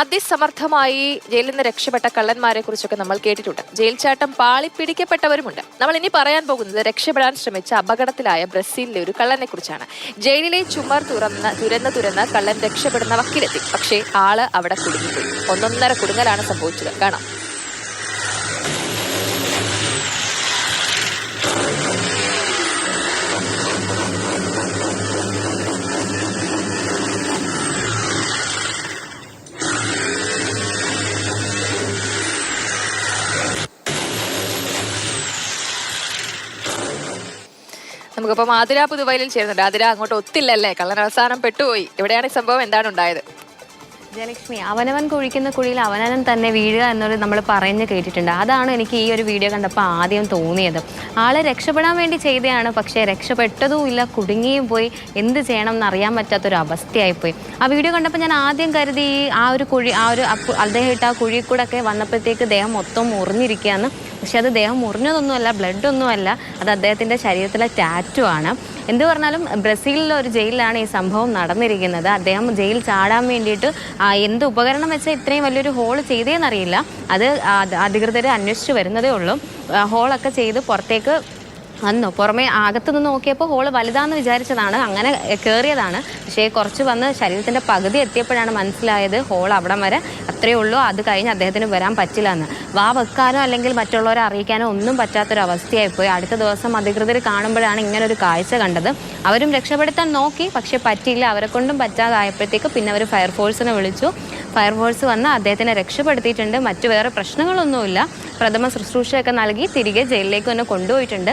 അതിസമർത്ഥമായി ജയിലിൽ നിന്ന് രക്ഷപ്പെട്ട കള്ളന്മാരെ കുറിച്ചൊക്കെ നമ്മൾ കേട്ടിട്ടുണ്ട്. ജയിൽ ചാട്ടം പാളി പിടിക്കപ്പെട്ടവരുമുണ്ട്. നമ്മൾ ഇനി പറയാൻ പോകുന്നത് രക്ഷപ്പെടാൻ ശ്രമിച്ച അപകടത്തിലായ ബ്രസീലിലെ ഒരു കള്ളനെ കുറിച്ചാണ്. ജയിലിലെ ചുമർ തുരന്ന് കള്ളൻ രക്ഷപ്പെടുന്ന വക്കിലെത്തി. പക്ഷേ ആള് അവിടെ കുടുങ്ങിപ്പോയി. ഒന്നൊന്നര കുടുങ്ങലാണ് സംഭവിച്ചത്. കാണാം. നമുക്കിപ്പം ആതിര പുതുവയലിൽ ചേരുന്നുണ്ട്. ആതിര, അങ്ങോട്ട് ഒത്തില്ലല്ലേ? കള്ളൻ അവസാനം പെട്ടുപോയി. എവിടെയാണ് ഈ സംഭവം? എന്താണ് ഉണ്ടായത്? ജയലക്ഷ്മി, അവനവൻ കുഴിക്കുന്ന കുഴിയിൽ അവനവൻ തന്നെ വീഴുക എന്നൊരു നമ്മൾ പറഞ്ഞു കേട്ടിട്ടുണ്ട്. അതാണ് എനിക്ക് ഈ ഒരു വീഡിയോ കണ്ടപ്പോൾ ആദ്യം തോന്നിയത്. ആളെ രക്ഷപ്പെടാൻ വേണ്ടി ചെയ്തതാണ്, പക്ഷേ രക്ഷപ്പെട്ടതുമില്ല, കുടുങ്ങിയും പോയി. എന്ത് ചെയ്യണം എന്നറിയാൻ പറ്റാത്തൊരു അവസ്ഥയായിപ്പോയി. ആ വീഡിയോ കണ്ടപ്പോൾ ഞാൻ ആദ്യം കരുതി ആ ഒരു അദ്ദേഹം ഇട്ട ആ കുഴിയിൽ കൂടെ ഒക്കെ വന്നപ്പോഴത്തേക്ക് ദേഹം മൊത്തം മുറിഞ്ഞിരിക്കുകയെന്ന്. പക്ഷെ അത് ദേഹം മുറിഞ്ഞതൊന്നുമല്ല, ബ്ലഡൊന്നുമല്ല, അത് അദ്ദേഹത്തിൻ്റെ ശരീരത്തിലെ ടാറ്റു ആണ്. എന്ത് പറഞ്ഞാലും ബ്രസീലിലെ ഒരു ജയിലിലാണ് ഈ സംഭവം നടന്നിരിക്കുന്നത്. അദ്ദേഹം ജയിൽ ചാടാൻ വേണ്ടിയിട്ട് എന്ത് ഉപകരണം വെച്ചാൽ ഇത്രയും വലിയൊരു ഹോൾ ചെയ്തേന്നറിയില്ല. അത് അധികൃതർ അന്വേഷിച്ച് വരുന്നതേ ഉള്ളൂ. ഹോളൊക്കെ ചെയ്ത് പുറത്തേക്ക് വന്നു. പുറമെ അകത്ത് നിന്ന് നോക്കിയപ്പോൾ ഹോള് വലുതാന്ന് വിചാരിച്ചതാണ്, അങ്ങനെ കയറിയതാണ്. പക്ഷേ കുറച്ച് വന്ന് ശരീരത്തിൻ്റെ പകുതി എത്തിയപ്പോഴാണ് മനസ്സിലായത് ഹോൾ അവിടം വരെ അത്രയേ ഉള്ളൂ, അത് കഴിഞ്ഞ് അദ്ദേഹത്തിന് വരാൻ പറ്റില്ല എന്ന്. വെക്കാനോ അല്ലെങ്കിൽ മറ്റുള്ളവരെ അറിയിക്കാനോ ഒന്നും പറ്റാത്തൊരവസ്ഥയായിപ്പോയി. അടുത്ത ദിവസം അധികൃതർ കാണുമ്പോഴാണ് ഇങ്ങനൊരു കാഴ്ച കണ്ടത്. അവരും രക്ഷപ്പെടുത്താൻ നോക്കി, പക്ഷെ പറ്റിയില്ല. അവരെ കൊണ്ടും പറ്റാതായപ്പോഴത്തേക്ക് പിന്നെ അവർ ഫയർഫോഴ്സിനെ വിളിച്ചു. ഫയർഫോഴ്സ് വന്ന് അദ്ദേഹത്തിനെ രക്ഷപ്പെടുത്തിയിട്ടുണ്ട്. മറ്റു വേറെ പ്രശ്നങ്ങളൊന്നുമില്ല. പ്രഥമ ശുശ്രൂഷയൊക്കെ നൽകി തിരികെ ജയിലിലേക്ക് തന്നെ കൊണ്ടുപോയിട്ടുണ്ട്.